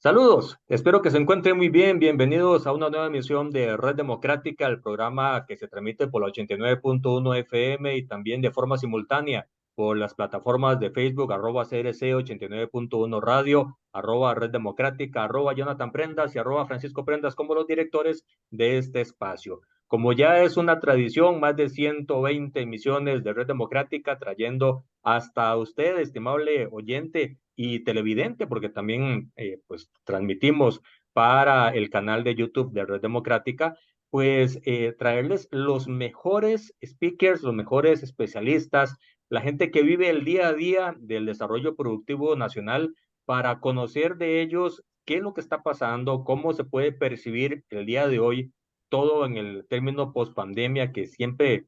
Saludos, espero que se encuentren muy bien. Bienvenidos a una nueva emisión de Red Democrática, el programa que se transmite por la 89.1 FM y también de forma simultánea por las plataformas de Facebook, @CRC 89.1 Radio, @Red Democrática, @Jonathan Prendas y @Francisco Prendas como los directores de este espacio. Como ya es una tradición, más de 120 emisiones de Red Democrática trayendo hasta usted, estimable oyente y televidente, porque también pues transmitimos para el canal de YouTube de Red Democrática, pues traerles los mejores speakers, los mejores especialistas, la gente que vive el día a día del desarrollo productivo nacional para conocer de ellos qué es lo que está pasando, cómo se puede percibir el día de hoy todo en el término post-pandemia que siempre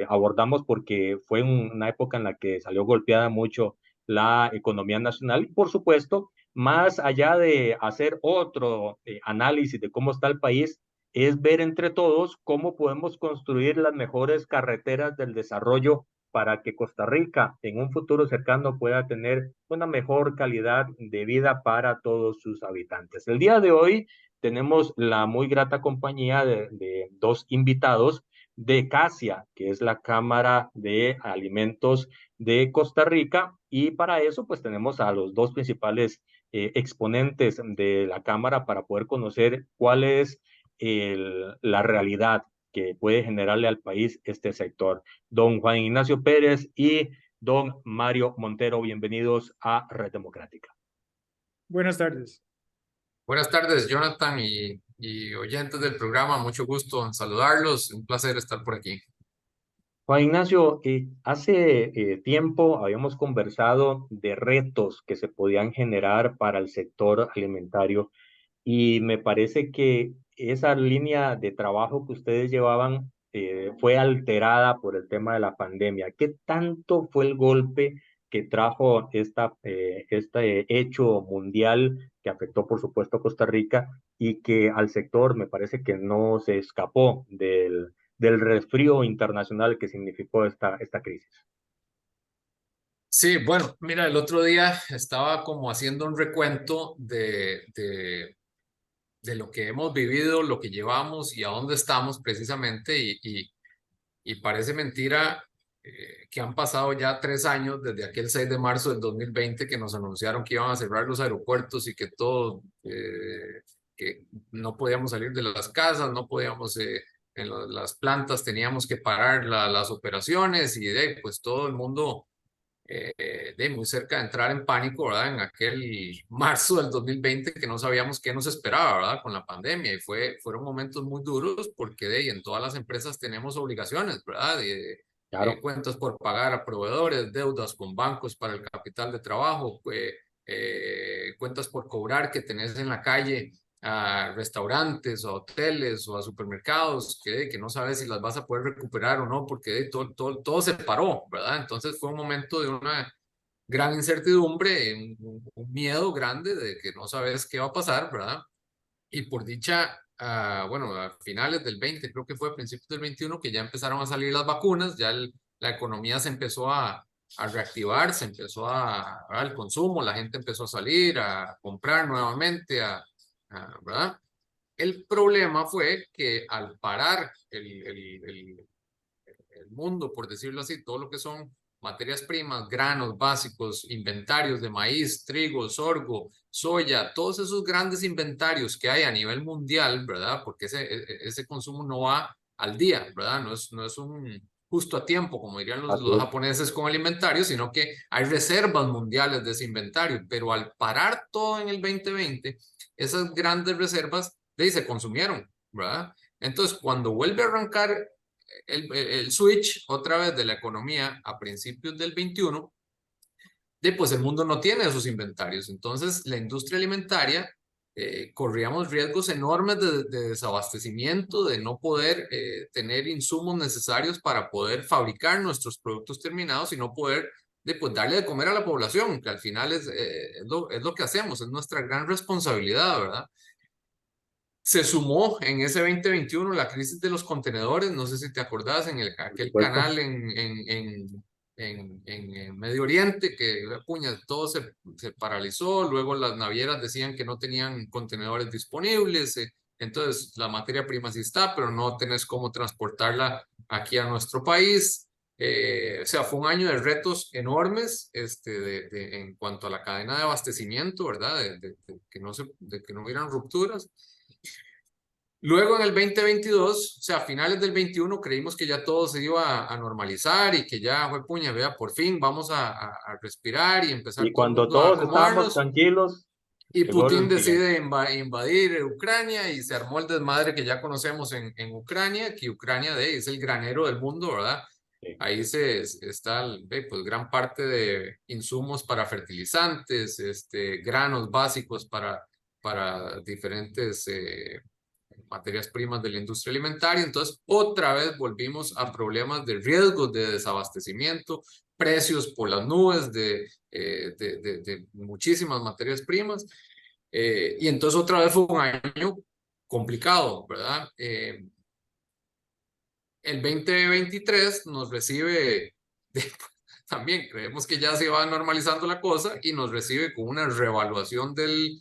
abordamos porque fue una época en la que salió golpeada mucho la economía nacional y, por supuesto, más allá de hacer otro análisis de cómo está el país, es ver entre todos cómo podemos construir las mejores carreteras del desarrollo para que Costa Rica en un futuro cercano pueda tener una mejor calidad de vida para todos sus habitantes. El día de hoy tenemos la muy grata compañía de dos invitados de CASIA, que es la Cámara de Alimentos de Costa Rica, y para eso pues tenemos a los dos principales exponentes de la Cámara para poder conocer cuál es la realidad que puede generarle al país este sector. Don Juan Ignacio Pérez y don Mario Montero, bienvenidos a Red Democrática. Buenas tardes. Buenas tardes, Jonathan y oyentes del programa. Mucho gusto en saludarlos. Un placer estar por aquí. Juan Ignacio, hace tiempo habíamos conversado de retos que se podían generar para el sector alimentario y me parece que esa línea de trabajo que ustedes llevaban fue alterada por el tema de la pandemia. ¿Qué tanto fue el golpe que trajo este hecho mundial que afectó, por supuesto, a Costa Rica y que al sector me parece que no se escapó del resfrío internacional que significó esta crisis? Sí, bueno, mira, el otro día estaba como haciendo un recuento de lo que hemos vivido, lo que llevamos y a dónde estamos precisamente y parece mentira que han pasado ya 3 años desde aquel 6 de marzo del 2020 que nos anunciaron que iban a cerrar los aeropuertos y que todo, que no podíamos salir de las casas, no podíamos, las plantas teníamos que parar las operaciones y pues todo el mundo muy cerca de entrar en pánico, ¿verdad? En aquel marzo del 2020 que no sabíamos qué nos esperaba, ¿verdad? Con la pandemia y fueron momentos muy duros porque en todas las empresas tenemos obligaciones, ¿verdad? Claro. Cuentas por pagar a proveedores, deudas con bancos para el capital de trabajo, cuentas por cobrar que tenés en la calle a restaurantes, o a hoteles o a supermercados que no sabes si las vas a poder recuperar o no, porque todo se paró, ¿verdad? Entonces fue un momento de una gran incertidumbre, un miedo grande de que no sabes qué va a pasar, ¿verdad? Y por dicha, bueno, a finales del 20, creo que fue a principios del 21, que ya empezaron a salir las vacunas, ya la economía se empezó a reactivar, se empezó el consumo, la gente empezó a salir, a comprar nuevamente, ¿verdad? El problema fue que al parar el mundo, por decirlo así, todo lo que son materias primas, granos básicos, inventarios de maíz, trigo, sorgo, soya, todos esos grandes inventarios que hay a nivel mundial, ¿verdad? Porque ese consumo no va al día, ¿verdad? No es un justo a tiempo, como dirían Así los es. japoneses con el inventario, sino que hay reservas mundiales de ese inventario, pero al parar todo en el 2020, esas grandes reservas se consumieron, ¿verdad? Entonces, cuando vuelve a arrancar el switch otra vez de la economía a principios del 21, pues el mundo no tiene esos inventarios. Entonces, la industria alimentaria corríamos riesgos enormes de desabastecimiento, de no poder tener insumos necesarios para poder fabricar nuestros productos terminados y no poder pues, darle de comer a la población, que al final es lo que hacemos, es nuestra gran responsabilidad, ¿verdad? Se sumó en ese 2021 la crisis de los contenedores, no sé si te acordás, aquel Supuesto. canal en en Medio Oriente, que puña, todo se paralizó, luego las navieras decían que no tenían contenedores disponibles, entonces la materia prima sí está, pero no tenés cómo transportarla aquí a nuestro país. O sea, fue un año de retos enormes en cuanto a la cadena de abastecimiento, ¿verdad? De que no hubieran rupturas. Luego en el 2022, o sea, a finales del 21, creímos que ya todo se iba a normalizar y que ya fue puña, vea, por fin vamos a respirar y empezar Y todo el cuando mundo a todos estábamos acomodarnos. tranquilos, Y llegó Putin el siguiente. decide invadir Ucrania y se armó el desmadre que ya conocemos en Ucrania, que Ucrania es el granero del mundo, ¿verdad? Sí. Ahí está pues, gran parte de insumos para fertilizantes, granos básicos para diferentes materias primas de la industria alimentaria. Entonces, otra vez volvimos a problemas de riesgos de desabastecimiento, precios por las nubes de muchísimas materias primas. Y entonces otra vez fue un año complicado, ¿verdad? El 2023 nos recibe, también creemos que ya se va normalizando la cosa y nos recibe con una revaluación del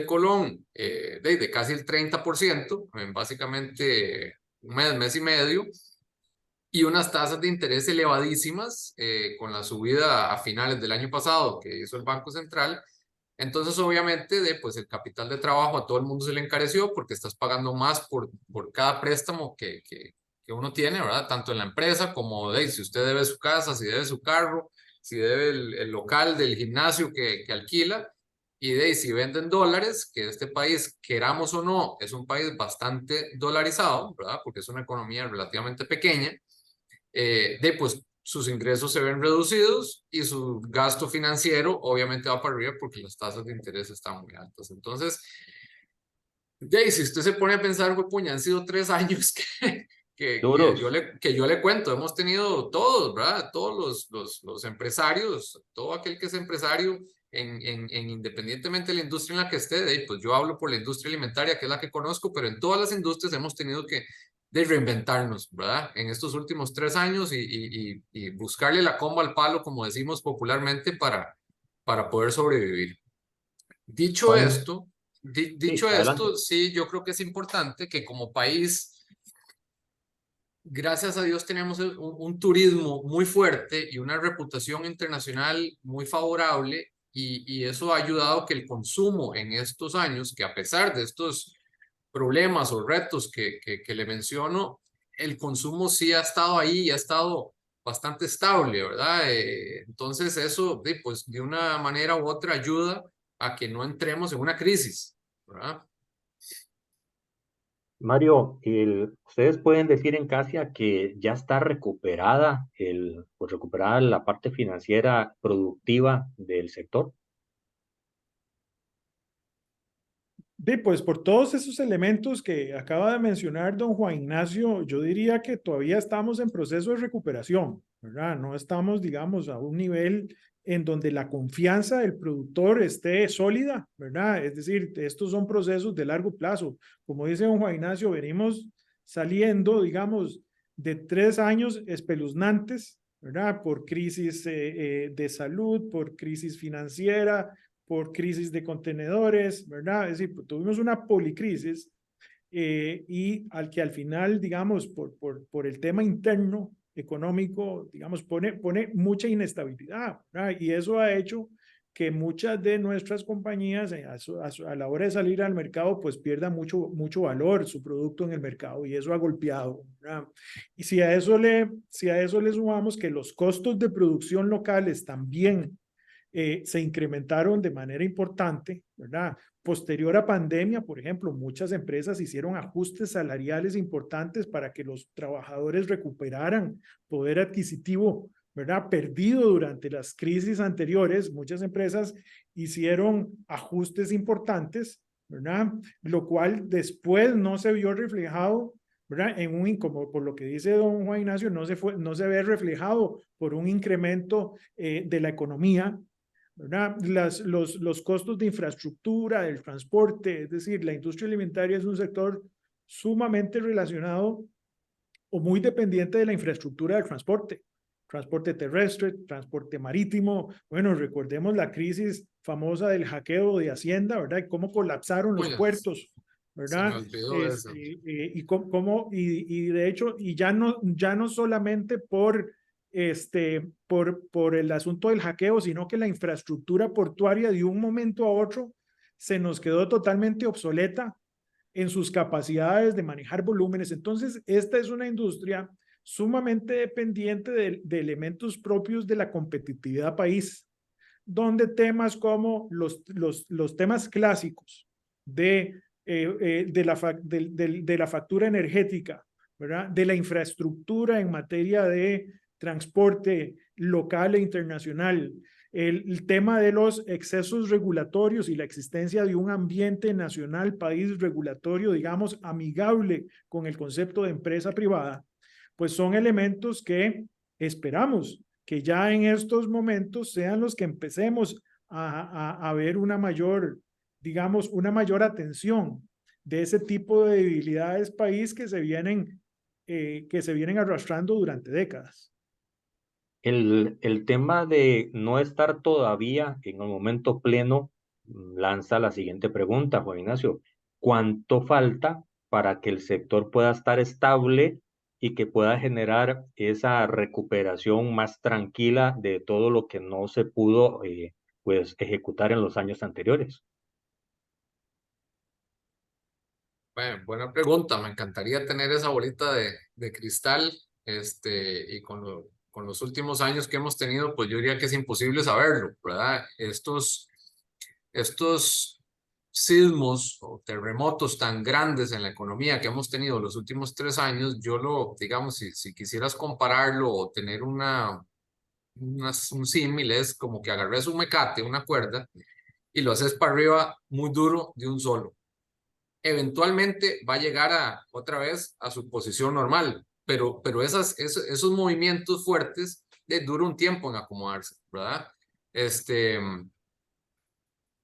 colón de casi el 30%, en básicamente un mes y medio, y unas tasas de interés elevadísimas con la subida a finales del año pasado que hizo el Banco Central. Entonces, obviamente, pues el capital de trabajo a todo el mundo se le encareció porque estás pagando más por cada préstamo que uno tiene, ¿verdad? Tanto en la empresa como si usted debe su casa, si debe su carro, si debe el local del gimnasio que alquila, y si venden dólares, que este país, queramos o no, es un país bastante dolarizado, ¿verdad? Porque es una economía relativamente pequeña, pues sus ingresos se ven reducidos y su gasto financiero obviamente va para arriba porque las tasas de interés están muy altas. Entonces, si usted se pone a pensar, güey, puña, han sido 3 años Duros. que yo le cuento, hemos tenido todos, ¿verdad? Todos los empresarios, todo aquel que es empresario independientemente de la industria en la que esté, pues yo hablo por la industria alimentaria, que es la que conozco, pero en todas las industrias hemos tenido que de reinventarnos, ¿verdad? En estos últimos 3 años y buscarle la comba al palo, como decimos popularmente, para poder sobrevivir. Dicho Juan, esto, sí, dicho adelante. esto, sí, yo creo que es importante que como país, gracias a Dios, tenemos un turismo muy fuerte y una reputación internacional muy favorable y eso ha ayudado que el consumo en estos años, que a pesar de estos problemas o retos que le menciono, el consumo sí ha estado ahí y ha estado bastante estable, ¿verdad? Entonces eso, pues de una manera u otra ayuda a que no entremos en una crisis, ¿verdad? Mario, ustedes pueden decir en Casia que ya está recuperada pues recuperada la parte financiera productiva del sector. Pues por todos esos elementos que acaba de mencionar don Juan Ignacio, yo diría que todavía estamos en proceso de recuperación, ¿verdad? No estamos, digamos, a un nivel en donde la confianza del productor esté sólida, ¿verdad? Es decir, estos son procesos de largo plazo. Como dice don Juan Ignacio, venimos saliendo, digamos, de 3 años espeluznantes, ¿verdad? Por crisis de salud, por crisis financiera, por crisis de contenedores, ¿verdad? Es decir, tuvimos una policrisis y al final, digamos, por el tema interno económico, digamos, pone mucha inestabilidad, ¿verdad? Y eso ha hecho que muchas de nuestras compañías a la hora de salir al mercado pues pierdan mucho valor su producto en el mercado y eso ha golpeado, ¿verdad? Y si a eso le sumamos que los costos de producción locales también se incrementaron de manera importante, ¿verdad? Posterior a pandemia, por ejemplo, muchas empresas hicieron ajustes salariales importantes para que los trabajadores recuperaran poder adquisitivo, ¿verdad? Perdido durante las crisis anteriores. Muchas empresas hicieron ajustes importantes, ¿verdad? Lo cual después no se vio reflejado, ¿verdad? Como por lo que dice don Juan Ignacio, no se ve reflejado por un incremento de la economía, ¿verdad? Los costos de infraestructura, del transporte, es decir, la industria alimentaria es un sector sumamente relacionado o muy dependiente de la infraestructura del transporte, transporte terrestre, transporte marítimo. Bueno, recordemos la crisis famosa del hackeo de Hacienda, ¿verdad? Y cómo colapsaron los Bueno, puertos, se me ¿verdad? olvidó eso. Y de hecho, y ya no solamente por el asunto del hackeo, sino que la infraestructura portuaria de un momento a otro se nos quedó totalmente obsoleta en sus capacidades de manejar volúmenes. Entonces, esta es una industria sumamente dependiente de elementos propios de la competitividad país, donde temas como los temas clásicos de la factura energética, ¿verdad? De la infraestructura en materia de transporte local e internacional, el tema de los excesos regulatorios y la existencia de un ambiente nacional, país regulatorio, digamos, amigable con el concepto de empresa privada, pues son elementos que esperamos que ya en estos momentos sean los que empecemos a ver una mayor, digamos, una mayor atención de ese tipo de debilidades país que se vienen arrastrando durante décadas. El tema de no estar todavía en el momento pleno lanza la siguiente pregunta, Juan Ignacio. ¿Cuánto falta para que el sector pueda estar estable y que pueda generar esa recuperación más tranquila de todo lo que no se pudo pues, ejecutar en los años anteriores? Bueno, buena pregunta. Me encantaría tener esa bolita de cristal, y con los últimos años que hemos tenido, pues yo diría que es imposible saberlo, ¿verdad? Estos sismos o terremotos tan grandes en la economía que hemos tenido los últimos 3 años, digamos, si quisieras compararlo o tener un símil, es como que agarres un mecate, una cuerda, y lo haces para arriba muy duro de un solo. Eventualmente va a llegar otra vez a su posición normal, pero esos movimientos fuertes duran un tiempo en acomodarse, ¿verdad?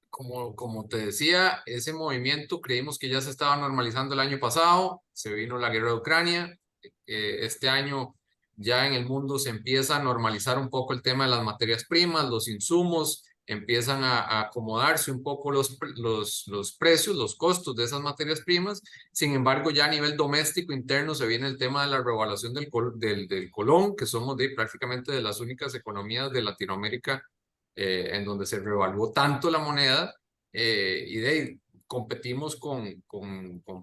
Como te decía, ese movimiento creímos que ya se estaba normalizando el año pasado, se vino la guerra de Ucrania, este año ya en el mundo se empieza a normalizar un poco el tema de las materias primas, los insumos, empiezan a acomodarse un poco los precios, los costos de esas materias primas. Sin embargo, ya a nivel doméstico interno se viene el tema de la revaluación del colón, que somos prácticamente de las únicas economías de Latinoamérica en donde se revaluó tanto la moneda, competimos con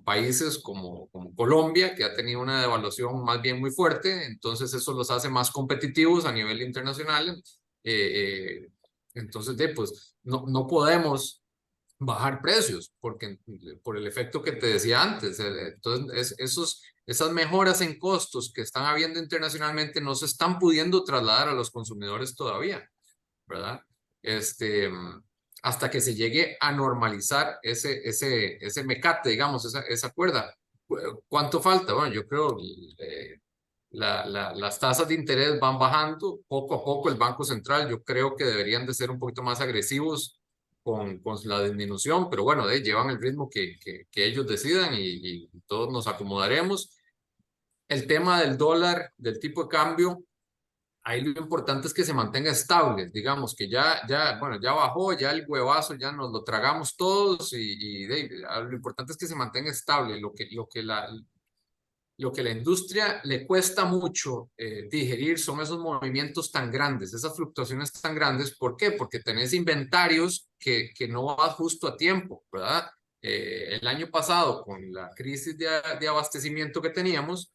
países como Colombia, que ha tenido una devaluación más bien muy fuerte, entonces eso los hace más competitivos a nivel internacional. Entonces, pues no podemos bajar precios porque por el efecto que te decía antes. Entonces, esas mejoras en costos que están habiendo internacionalmente no se están pudiendo trasladar a los consumidores todavía, ¿verdad? Hasta que se llegue a normalizar ese mecate, digamos, esa cuerda. ¿Cuánto falta? Bueno, yo creo las tasas de interés van bajando poco a poco. El Banco Central, yo creo que deberían de ser un poquito más agresivos con la disminución, pero bueno, llevan el ritmo que ellos decidan y todos nos acomodaremos. El tema del dólar, del tipo de cambio, ahí lo importante es que se mantenga estable, digamos que bueno, ya bajó, ya el huevazo ya nos lo tragamos todos lo importante es que se mantenga estable. Lo que la industria le cuesta mucho digerir son esos movimientos tan grandes, esas fluctuaciones tan grandes. ¿Por qué? Porque tenés inventarios que no vas justo a tiempo, ¿verdad? El año pasado, con la crisis de abastecimiento que teníamos,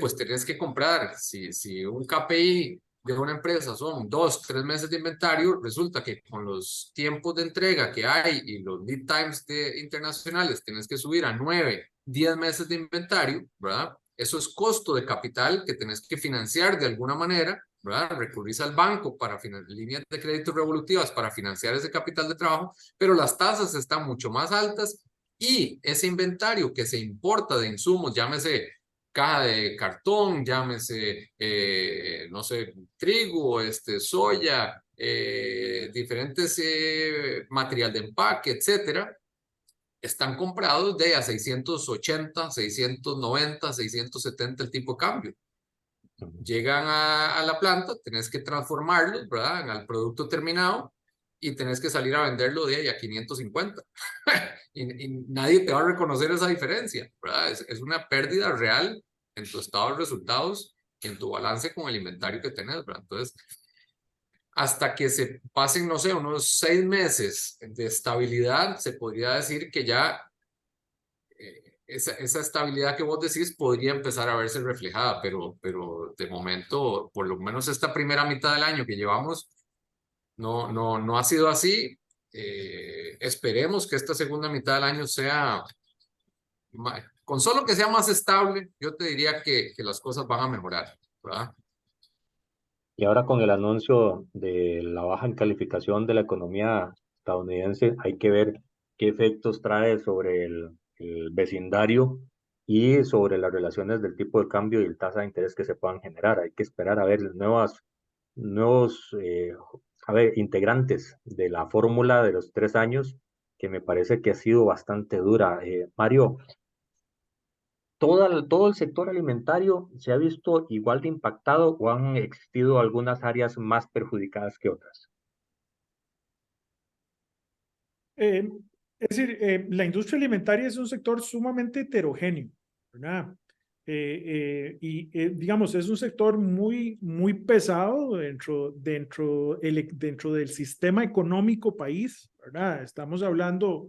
pues tenés que comprar. Si un KPI de una empresa son 2, 3 meses de inventario, resulta que con los tiempos de entrega que hay y los lead times internacionales, tenés que subir a 9, 10 meses de inventario, ¿verdad? Eso es costo de capital que tenés que financiar de alguna manera, ¿verdad? Recurrís al banco para líneas de crédito revolutivas para financiar ese capital de trabajo, pero las tasas están mucho más altas y ese inventario que se importa de insumos, llámese caja de cartón, llámese, no sé, trigo, soya, diferentes material de empaque, etcétera, están comprados a 680, 690, 670 el tipo de cambio. Llegan a la planta, tenés que transformarlos, ¿verdad? Al producto terminado y tenés que salir a venderlo de ahí a 550. y nadie te va a reconocer esa diferencia, ¿verdad? Es una pérdida real en tu estado de resultados y en tu balance con el inventario que tenés, ¿verdad? Entonces, hasta que se pasen, no sé, unos 6 meses de estabilidad, se podría decir que ya esa estabilidad que vos decís podría empezar a verse reflejada, pero de momento, por lo menos esta primera mitad del año que llevamos, no ha sido así. Esperemos que esta segunda mitad del año sea, con solo que sea más estable, yo te diría que las cosas van a mejorar, ¿verdad? Y ahora con el anuncio de la baja en calificación de la economía estadounidense, hay que ver qué efectos trae sobre el vecindario y sobre las relaciones del tipo de cambio y el tasa de interés que se puedan generar. Hay que esperar a ver nuevos a ver, integrantes de la fórmula de los 3 años, que me parece que ha sido bastante dura. Mario, todo el sector alimentario se ha visto igual de impactado o han existido algunas áreas más perjudicadas que otras. Eh, es decir, la industria alimentaria es un sector sumamente heterogéneo, ¿verdad? Digamos, es un sector muy pesado dentro del sistema económico país, ¿verdad? Estamos hablando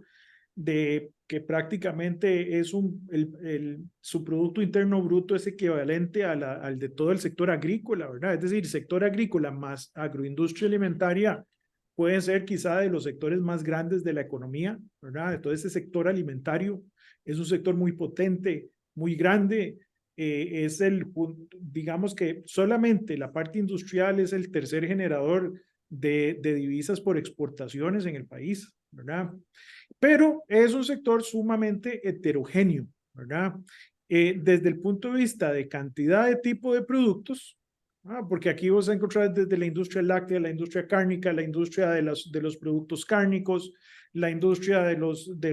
de que prácticamente su Producto Interno Bruto es equivalente al de todo el sector agrícola, ¿verdad? Es decir, sector agrícola más agroindustria alimentaria pueden ser quizá de los sectores más grandes de la economía, ¿verdad? Entonces, ese sector alimentario es un sector muy potente, muy grande. Digamos que solamente la parte industrial es el tercer generador de divisas por exportaciones en el país, ¿verdad? Pero es un sector sumamente heterogéneo, ¿verdad? Desde el punto de vista de cantidad de tipo de productos, porque aquí vos encontrar desde la industria láctea, la industria cárnica, la industria de los productos cárnicos, la industria de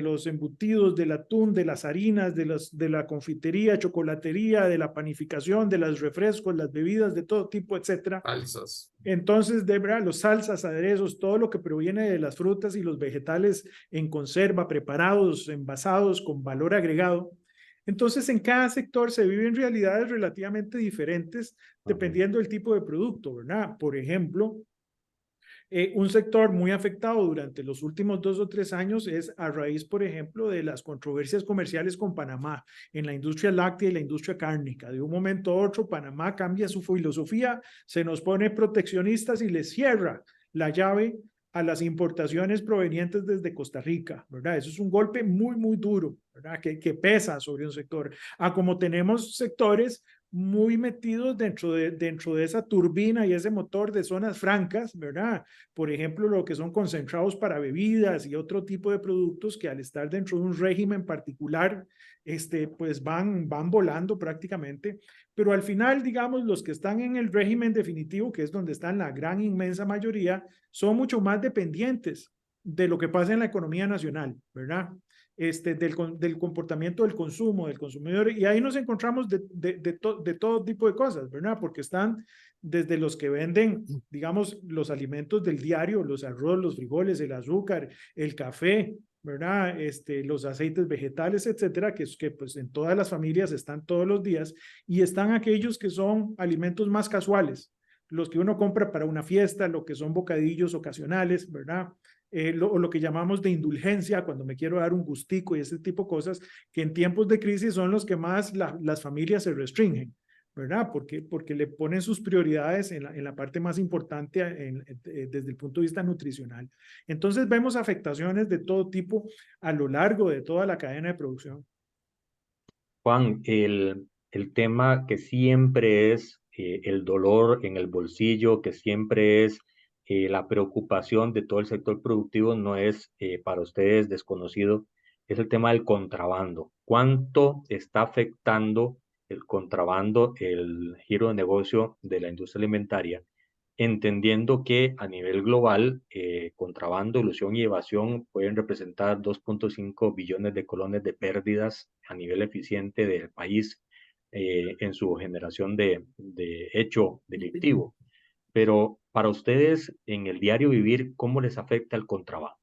los embutidos, del atún, de las harinas, de la confitería, chocolatería, de la panificación, de los refrescos, las bebidas de todo tipo, etcétera. Salsas. Entonces, de verdad, los salsas, aderezos, todo lo que proviene de las frutas y los vegetales en conserva, preparados, envasados, con valor agregado. Entonces, en cada sector se viven realidades relativamente diferentes dependiendo del tipo de producto, ¿verdad? Por ejemplo, un sector muy afectado durante los últimos 2 o 3 años es a raíz, por ejemplo, de las controversias comerciales con Panamá en la industria láctea y la industria cárnica. De un momento a otro, Panamá cambia su filosofía, se nos pone proteccionistas y le cierra la llave a las importaciones provenientes desde Costa Rica, ¿verdad? Eso es un golpe muy duro, ¿verdad? Que pesa sobre un sector. Como tenemos sectores muy metidos dentro de esa turbina y ese motor de zonas francas, ¿verdad? Por ejemplo, lo que son concentrados para bebidas y otro tipo de productos que al estar dentro de un régimen particular, pues van volando prácticamente. Pero al final, digamos, los que están en el régimen definitivo, que es donde están la gran inmensa mayoría, son mucho más dependientes de lo que pasa en la economía nacional, ¿verdad? Del comportamiento del consumo, del consumidor, y ahí nos encontramos de todo tipo de cosas, ¿verdad? Porque están desde los que venden, digamos, los alimentos del diario, los arroz, los frijoles, el azúcar, el café, ¿verdad? Los aceites vegetales, etcétera, que pues en todas las familias están todos los días, y están aquellos que son alimentos más casuales, los que uno compra para una fiesta, lo que son bocadillos ocasionales, ¿verdad? Lo que llamamos de indulgencia, cuando me quiero dar un gustico y ese tipo de cosas, que en tiempos de crisis son los que más las familias se restringen, ¿verdad? Porque le ponen sus prioridades en la parte más importante desde el punto de vista nutricional. Entonces vemos afectaciones de todo tipo a lo largo de toda la cadena de producción. Juan, el tema que siempre es el dolor en el bolsillo, que siempre es la preocupación de todo el sector productivo, no es para ustedes desconocido, es el tema del contrabando. ¿Cuánto está afectando el contrabando, el giro de negocio de la industria alimentaria? Entendiendo que a nivel global, contrabando, ilusión y evasión pueden representar 2.5 billones de colones de pérdidas a nivel eficiente del país. en su generación de hecho delictivo. Pero para ustedes, en el diario vivir, ¿cómo les afecta el contrabando?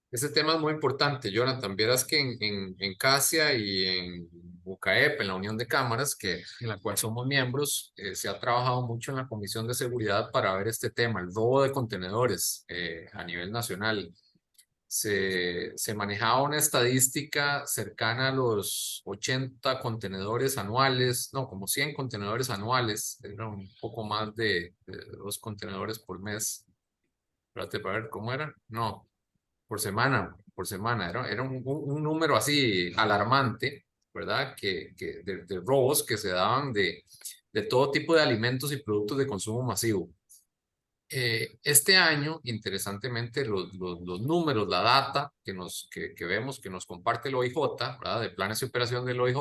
Ese tema es muy importante, Jonathan. Vieras que en CASIA y en UCAEP, en la Unión de Cámaras, en la cual somos miembros, se ha trabajado mucho en la Comisión de Seguridad para ver este tema, el robo de contenedores a nivel nacional. Se manejaba una estadística cercana a los 80 contenedores anuales, no, como 100 contenedores anuales, era un poco más de 2 contenedores por mes. Espérate para ver cómo era. No, por semana. Era un número así alarmante, ¿verdad? De robos que se daban de todo tipo de alimentos y productos de consumo masivo. Este año, interesantemente, los números, la data que vemos, que nos comparte el OIJ, ¿verdad? De planes de operación del OIJ,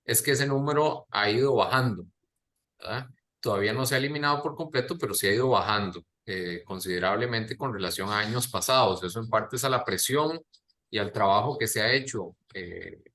es que ese número ha ido bajando, ¿verdad? Todavía no se ha eliminado por completo, pero sí ha ido bajando considerablemente con relación a años pasados. Eso en parte es a la presión y al trabajo que se ha hecho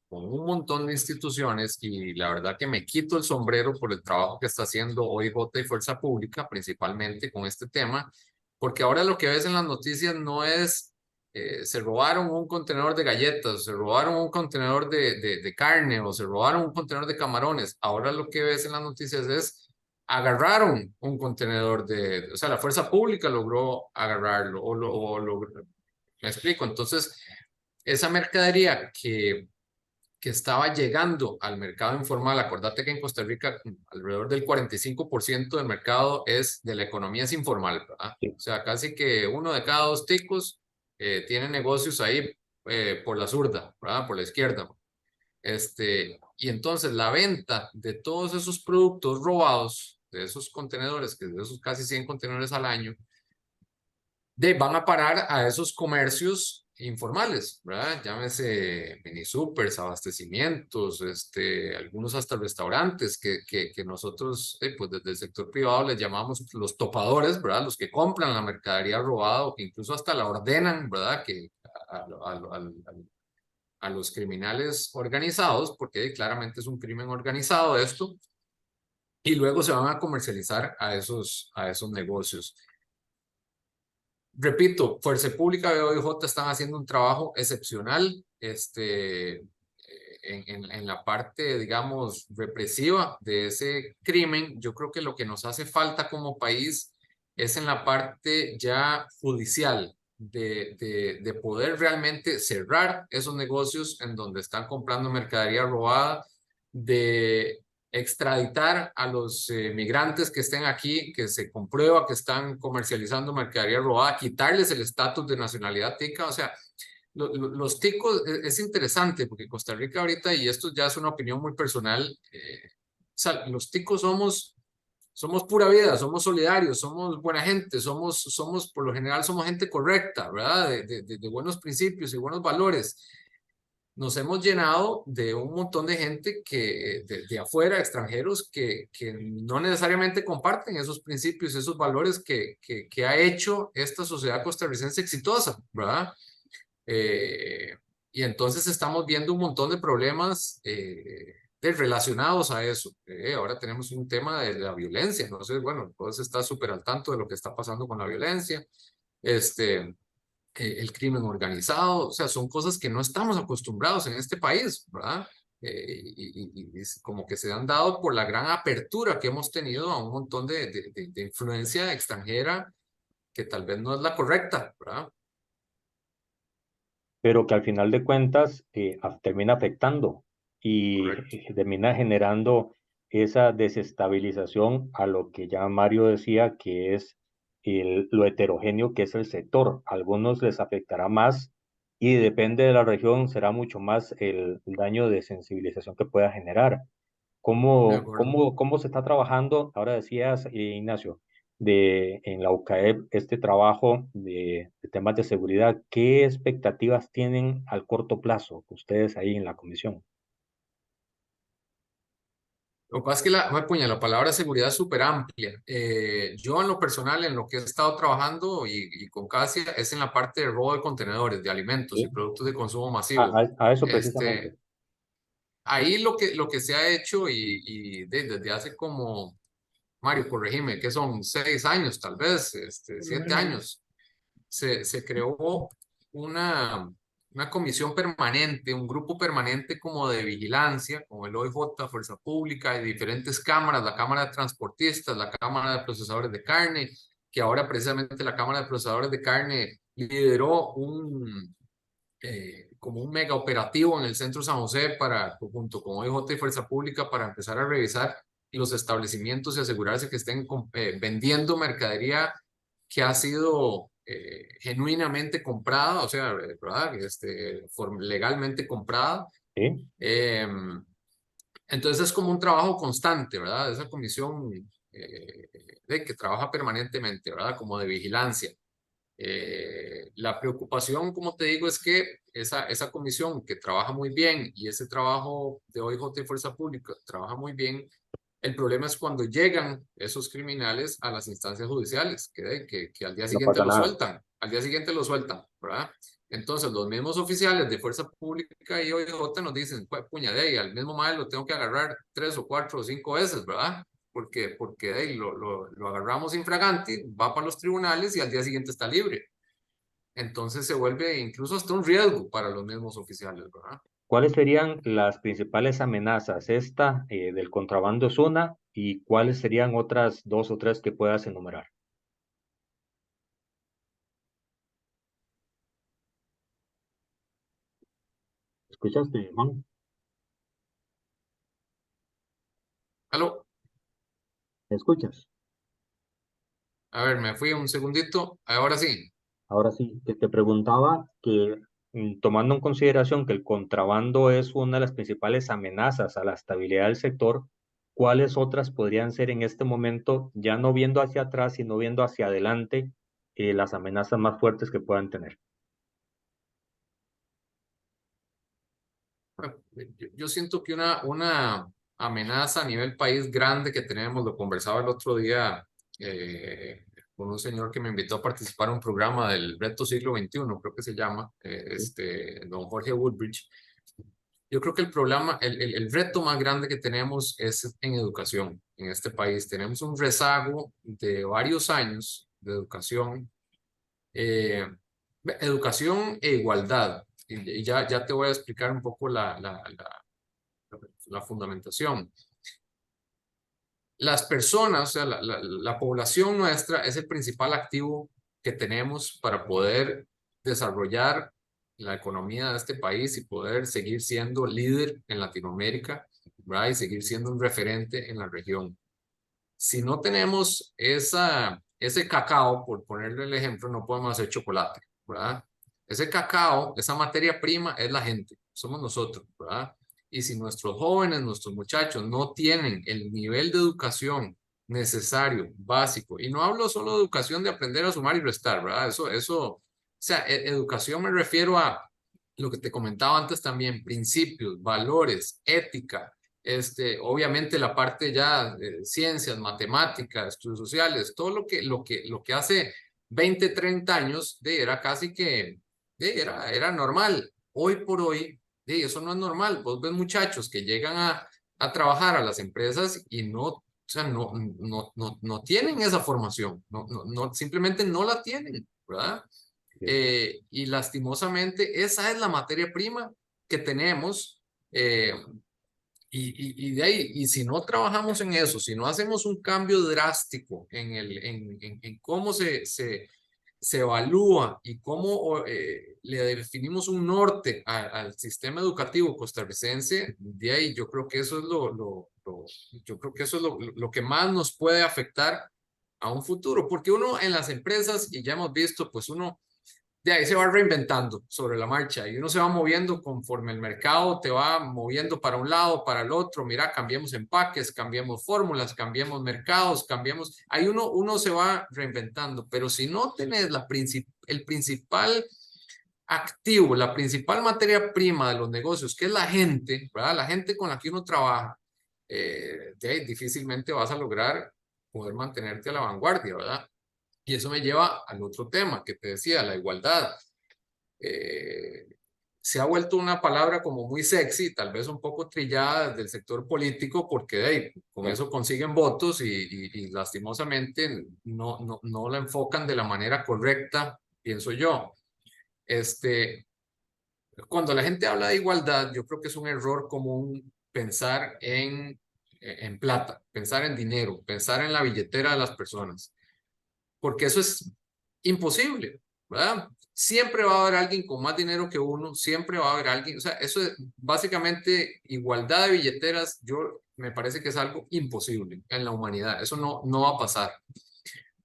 con un montón de instituciones, y la verdad que me quito el sombrero por el trabajo que está haciendo OIJ y Fuerza Pública, principalmente con este tema, porque ahora lo que ves en las noticias no es se robaron un contenedor de galletas, se robaron un contenedor de carne o se robaron un contenedor de camarones. Ahora lo que ves en las noticias es agarraron un contenedor o sea, la fuerza pública logró agarrarlo me explico. Entonces, esa mercadería que estaba llegando al mercado informal, acordate que en Costa Rica alrededor del 45% del mercado es de la economía es informal, ¿verdad? Sí. O sea, casi que 1 de cada 2 ticos tiene negocios ahí por la zurda, ¿verdad? Por la izquierda. Y entonces la venta de todos esos productos robados, de esos contenedores, que de esos casi 100 contenedores al año, van a parar a esos comercios informales, ¿verdad? Llámese mini supers, abastecimientos, algunos hasta restaurantes que nosotros, pues desde el sector privado les llamamos los topadores, ¿verdad? Los que compran la mercadería robada o que incluso hasta la ordenan, ¿verdad? Que a los criminales organizados, porque claramente es un crimen organizado esto, y luego se van a comercializar a esos negocios. Repito, Fuerza Pública y OIJ están haciendo un trabajo excepcional en la parte, digamos, represiva de ese crimen. Yo creo que lo que nos hace falta como país es en la parte ya judicial de poder realmente cerrar esos negocios en donde están comprando mercadería robada, de extraditar a los migrantes que estén aquí, que se comprueba que están comercializando mercadería robada, quitarles el estatus de nacionalidad tica. O sea, los ticos es interesante porque Costa Rica ahorita, y esto ya es una opinión muy personal, o sea, los ticos somos pura vida, somos solidarios, somos buena gente, por lo general somos gente correcta, ¿verdad? De buenos principios y buenos valores. Nos hemos llenado de un montón de gente de afuera, extranjeros, que no necesariamente comparten esos principios, esos valores que ha hecho esta sociedad costarricense exitosa, ¿verdad? Y entonces estamos viendo un montón de problemas relacionados a eso. Ahora tenemos un tema de la violencia, entonces, bueno, todos está súper al tanto de lo que está pasando con la violencia. El crimen organizado, o sea, son cosas que no estamos acostumbrados en este país, ¿verdad? Y como que se han dado por la gran apertura que hemos tenido a un montón de influencia extranjera que tal vez no es la correcta, ¿verdad? Pero que al final de cuentas termina afectando y Correcto. termina generando esa desestabilización a lo que ya Mario decía, que es lo heterogéneo que es el sector. A algunos les afectará más y depende de la región, será mucho más el daño de sensibilización que pueda generar. De ¿Cómo, acuerdo. cómo, cómo se está trabajando? Ahora decías, Ignacio, en la UCAEP, este trabajo de temas de seguridad, ¿qué expectativas tienen al corto plazo ustedes ahí en la comisión? Lo que pasa es que la palabra seguridad es súper amplia. Yo en lo personal, en lo que he estado trabajando y con CASIA, es en la parte de robo de contenedores, de alimentos y ¿Sí? productos de consumo A, masivo. a eso Este, precisamente. ahí lo que se ha hecho desde hace como, Mario, corregime, que son 6 años, tal vez, Por lo 7 menos. años, se creó una, una comisión permanente, un grupo permanente como de vigilancia, como el OIJ, Fuerza Pública, y diferentes cámaras, la Cámara de Transportistas, la Cámara de Procesadores de Carne, que ahora precisamente la Cámara de Procesadores de Carne lideró como un mega operativo en el centro San José junto con OIJ y Fuerza Pública para empezar a revisar los establecimientos y asegurarse que estén vendiendo mercadería que ha sido genuinamente comprada, o sea, ¿verdad? Legalmente comprada. ¿Sí? Entonces es como un trabajo constante, ¿verdad? Esa comisión que trabaja permanentemente, ¿verdad? Como de vigilancia. La preocupación, como te digo, es que esa comisión que trabaja muy bien y ese trabajo de OIJ y Fuerza Pública trabaja muy bien, el problema es cuando llegan esos criminales a las instancias judiciales, que al día No siguiente pasa lo nada. sueltan, al día siguiente lo sueltan, ¿verdad? Entonces los mismos oficiales de Fuerza Pública y OIJ nos dicen, puña, de ahí, al mismo mal lo tengo que agarrar 3 o 4 o 5 veces, ¿verdad? Porque de ahí lo agarramos infraganti, va para los tribunales y al día siguiente está libre. Entonces se vuelve incluso hasta un riesgo para los mismos oficiales, ¿verdad? ¿Cuáles serían las principales amenazas? Esta del contrabando es una, y cuáles serían otras dos o tres que puedas enumerar. ¿Escuchaste, Juan? Aló, ¿Me escuchas? a ver, me fui un segundito, ahora sí. Ahora sí, que te preguntaba que tomando en consideración que el contrabando es una de las principales amenazas a la estabilidad del sector, ¿cuáles otras podrían ser en este momento, ya no viendo hacia atrás, sino viendo hacia adelante, las amenazas más fuertes que puedan tener? Yo siento que una amenaza a nivel país grande que tenemos, lo conversaba el otro día con un señor que me invitó a participar en un programa del Reto Siglo XXI, creo que se llama, don Jorge Woodbridge. Yo creo que el problema, el reto más grande que tenemos es en educación en este país. Tenemos un rezago de varios años de educación, eh, educación e igualdad. Y ya te voy a explicar un poco la fundamentación. Las personas, o sea, la población nuestra es el principal activo que tenemos para poder desarrollar la economía de este país y poder seguir siendo líder en Latinoamérica, ¿verdad? Y seguir siendo un referente en la región. Si no tenemos ese cacao, por ponerle el ejemplo, no podemos hacer chocolate, ¿verdad? Ese cacao, esa materia prima es la gente, somos nosotros, ¿verdad? Y si nuestros jóvenes, nuestros muchachos no tienen el nivel de educación necesario, básico, y no hablo solo de educación de aprender a sumar y restar, ¿verdad? O sea, educación me refiero a lo que te comentaba antes también, principios, valores, ética, obviamente la parte ya de ciencias, matemáticas, estudios sociales, todo lo que hace 20, 30 años era casi que era normal. Hoy por hoy, eso no es normal. Vos ves muchachos que llegan a trabajar a las empresas y no, o sea, no tienen esa formación, simplemente no la tienen, ¿verdad? Y lastimosamente esa es la materia prima que tenemos. Y de ahí, y si no trabajamos en eso, si no hacemos un cambio drástico en cómo se evalúa y cómo le definimos un norte al sistema educativo costarricense, de ahí yo creo que eso es yo creo que eso es lo que más nos puede afectar a un futuro, porque uno en las empresas, y ya hemos visto, pues uno de ahí se va reinventando sobre la marcha y uno se va moviendo conforme el mercado te va moviendo para un lado, para el otro. Mira, cambiemos empaques, cambiemos fórmulas, cambiemos mercados, cambiemos. Ahí uno se va reinventando, pero si no tenés el principal activo, la principal materia prima de los negocios, que es la gente, ¿verdad? La gente con la que uno trabaja, de ahí difícilmente vas a lograr poder mantenerte a la vanguardia, ¿verdad? Y eso me lleva al otro tema que te decía, la igualdad. Eh, se ha vuelto una palabra como muy sexy, tal vez un poco trillada del sector político, porque hey, con eso consiguen votos y lastimosamente no la enfocan de la manera correcta, pienso yo. Cuando la gente habla de igualdad, yo creo que es un error común pensar en plata, pensar en dinero, pensar en la billetera de las personas, porque eso es imposible, ¿verdad? Siempre va a haber alguien con más dinero que uno, siempre va a haber alguien, o sea, eso es básicamente igualdad de billeteras, yo me parece que es algo imposible en la humanidad, eso no va a pasar.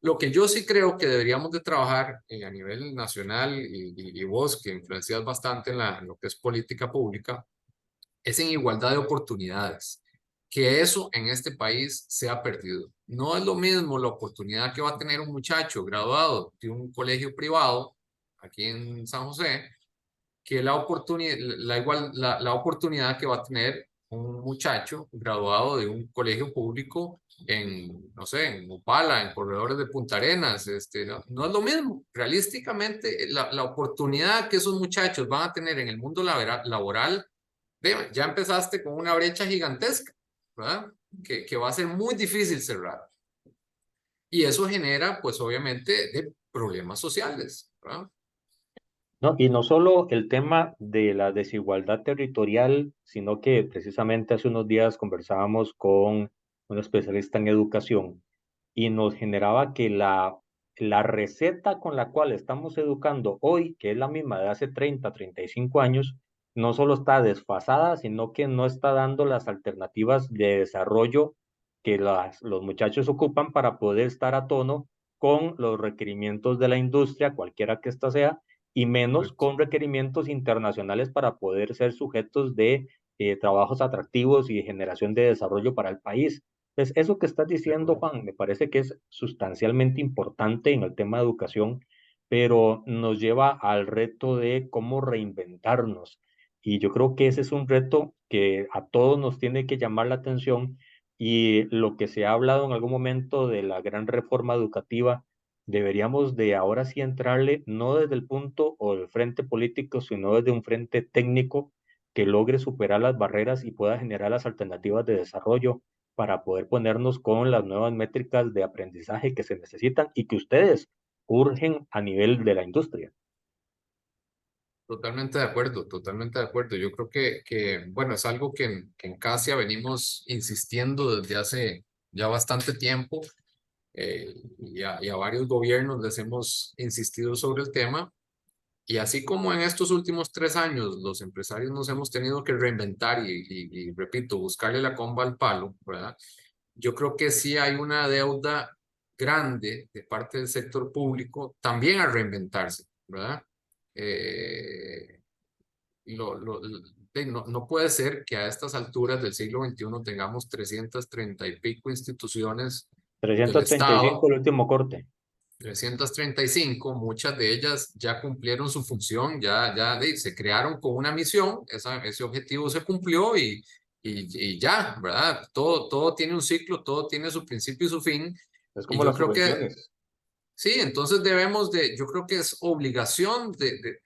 Lo que yo sí creo que deberíamos de trabajar a nivel nacional y vos que influencias bastante en lo que es política pública, es en igualdad de oportunidades, que eso en este país se ha perdido. No es lo mismo la oportunidad que va a tener un muchacho graduado de un colegio privado aquí en San José, que la oportunidad que va a tener un muchacho graduado de un colegio público en, no sé, en Upala, en corredores de Punta Arenas, no es lo mismo. Realísticamente, la oportunidad que esos muchachos van a tener en el mundo laboral, ya empezaste con una brecha gigantesca, ¿verdad? Que va a ser muy difícil cerrar. Y eso genera, pues obviamente, de problemas sociales, ¿verdad? No, y no solo el tema de la desigualdad territorial, sino que precisamente hace unos días conversábamos con un especialista en educación y nos generaba que la receta con la cual estamos educando hoy, que es la misma de hace 30, 35 años, no solo está desfasada, sino que no está dando las alternativas de desarrollo que los muchachos ocupan para poder estar a tono con los requerimientos de la industria, cualquiera que ésta sea, y menos Correcto. con requerimientos internacionales para poder ser sujetos de trabajos atractivos y de generación de desarrollo para el país. Entonces, eso que estás De diciendo, acuerdo. Juan, me parece que es sustancialmente importante en el tema de educación, pero nos lleva al reto de cómo reinventarnos. Y yo creo que ese es un reto que a todos nos tiene que llamar la atención y lo que se ha hablado en algún momento de la gran reforma educativa, deberíamos de ahora sí entrarle no desde el punto o del frente político, sino desde un frente técnico que logre superar las barreras y pueda generar las alternativas de desarrollo para poder ponernos con las nuevas métricas de aprendizaje que se necesitan y que ustedes urgen a nivel de la industria. Totalmente de acuerdo, totalmente de acuerdo. Yo creo que bueno, es algo que en CASIA venimos insistiendo desde hace ya bastante tiempo y a varios gobiernos les hemos insistido sobre el tema. Y así como en estos últimos 3 años los empresarios nos hemos tenido que reinventar y repito, buscarle la comba al palo, ¿verdad? Yo creo que sí hay una deuda grande de parte del sector público también a reinventarse, ¿verdad? Eh, no puede ser que a estas alturas del siglo XXI tengamos 330 y pico instituciones del Trescientos treinta y Estado, cinco el último corte. 335, muchas de ellas ya cumplieron su función, se crearon con una misión, ese objetivo se cumplió y ya, ¿verdad? Todo tiene un ciclo, todo tiene su principio y su fin. Es Y como yo las creo que subvenciones. sí, entonces yo creo que es obligación de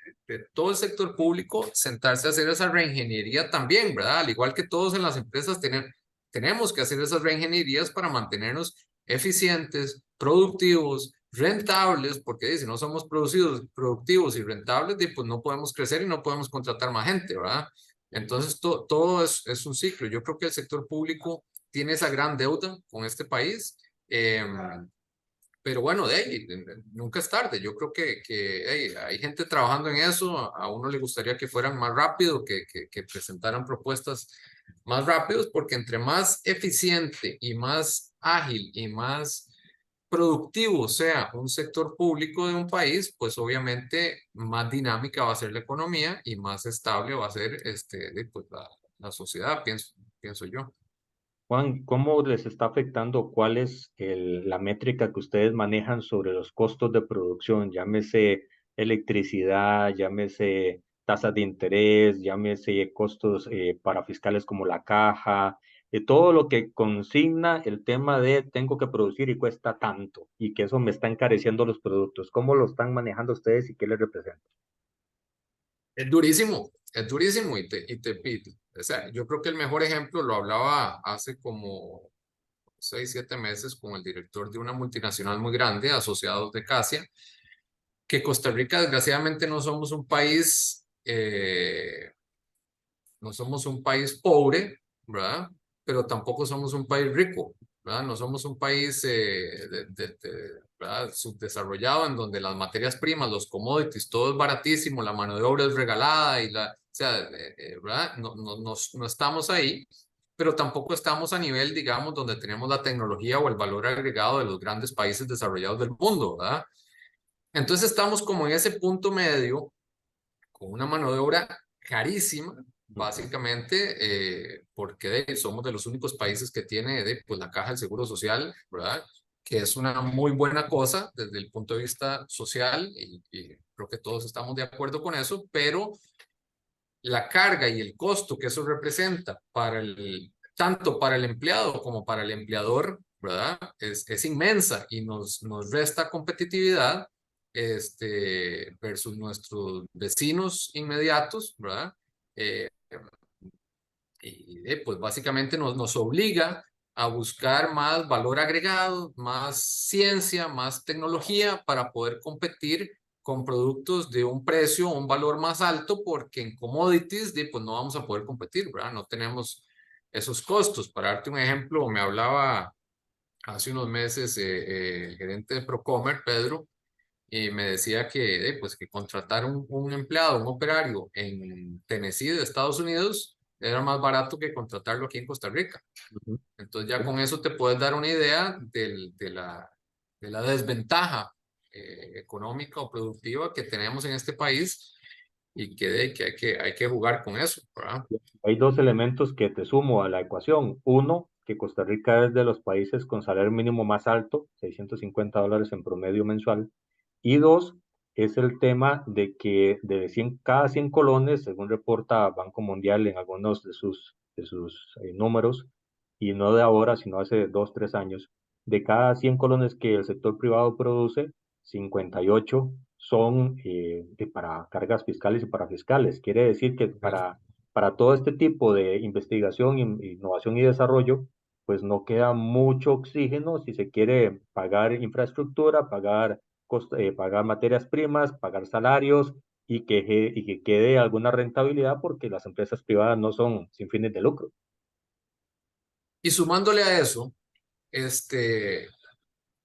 todo el sector público sentarse a hacer esa reingeniería también, ¿verdad? Al igual que todos en las empresas tenemos que hacer esas reingenierías para mantenernos eficientes, productivos, rentables, porque si no somos productivos y rentables, pues no podemos crecer y no podemos contratar más gente, ¿verdad? Entonces todo es un ciclo. Yo creo que el sector público tiene esa gran deuda con este país. Pero bueno, nunca es tarde. Yo creo que hey, hay gente trabajando en eso. A uno le gustaría que fueran más rápido, que presentaran propuestas más rápidos, porque entre más eficiente y más ágil y más productivo sea un sector público de un país, pues obviamente más dinámica va a ser la economía y más estable va a ser pues la sociedad, pienso yo. Juan, ¿cómo les está afectando? ¿Cuál es la métrica que ustedes manejan sobre los costos de producción? Llámese electricidad, llámese tasas de interés, llámese costos para fiscales como la caja, todo lo que consigna el tema de tengo que producir y cuesta tanto y que eso me está encareciendo los productos. ¿Cómo lo están manejando ustedes y qué les representa? es durísimo o sea, yo creo que el mejor ejemplo lo hablaba hace como 6, 7 meses con el director de una multinacional muy grande, Asociados de Casia, que Costa Rica desgraciadamente no somos un país pobre, ¿verdad? Pero tampoco somos un país rico, ¿verdad? No somos un país ¿verdad? Subdesarrollado en donde las materias primas, los commodities, todo es baratísimo, la mano de obra es regalada o sea, ¿verdad? No estamos ahí, pero tampoco estamos a nivel, digamos, donde tenemos la tecnología o el valor agregado de los grandes países desarrollados del mundo, ¿verdad? Entonces estamos como en ese punto medio con una mano de obra carísima, básicamente, porque somos de los únicos países que tiene pues, la caja del Seguro Social, ¿verdad? Que es una muy buena cosa desde el punto de vista social y creo que todos estamos de acuerdo con eso, pero la carga y el costo que eso representa tanto para el empleado como para el empleador, ¿verdad? Es inmensa y nos resta competitividad versus nuestros vecinos inmediatos, ¿verdad? Eh, pues básicamente nos obliga a buscar más valor agregado, más ciencia, más tecnología para poder competir con productos de un precio, un valor más alto, porque en commodities pues no vamos a poder competir, ¿verdad? No tenemos esos costos. Para darte un ejemplo, me hablaba hace unos meses el gerente de Procomer, Pedro, y me decía pues, que contratar un empleado, un operario en Tennessee de Estados Unidos era más barato que contratarlo aquí en Costa Rica. Ujú. Entonces ya con eso te puedes dar una idea de la desventaja económica o productiva que tenemos en este país y que hay que jugar con eso, ¿verdad? Hay dos elementos que te sumo a la ecuación. Uno, que Costa Rica es de los países con salario mínimo más alto, $650 en promedio mensual. Y dos, es el tema de que cada 100 colones, según reporta Banco Mundial en algunos de sus números, y no de ahora, sino hace 2, 3 años, de cada 100 colones que el sector privado produce, 58 son para cargas fiscales y para fiscales. Quiere decir que para todo este tipo de investigación, innovación y desarrollo, pues no queda mucho oxígeno si se quiere pagar infraestructura, pagar materias primas, pagar salarios y que quede alguna rentabilidad porque las empresas privadas no son sin fines de lucro. Y sumándole a eso,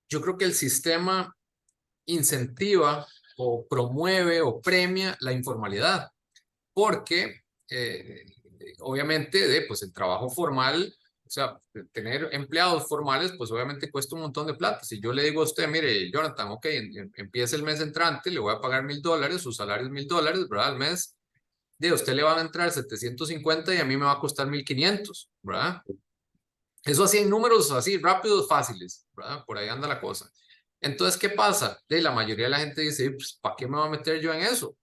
yo creo que el sistema incentiva o promueve o premia la informalidad, porque obviamente pues el trabajo formal, o sea, tener empleados formales, pues obviamente cuesta un montón de plata. Si yo le digo a usted, mire, Jonathan, ok, empieza el mes entrante, le voy a pagar $1,000, su salario es $1,000, ¿verdad? Al mes, de usted le van a entrar 750 y a mí me va a costar 1,500, ¿verdad? Eso así en números así rápidos, fáciles, ¿verdad? Por ahí anda la cosa. Entonces, ¿qué pasa? La mayoría de la gente dice, pues, ¿para qué me voy a meter yo en eso?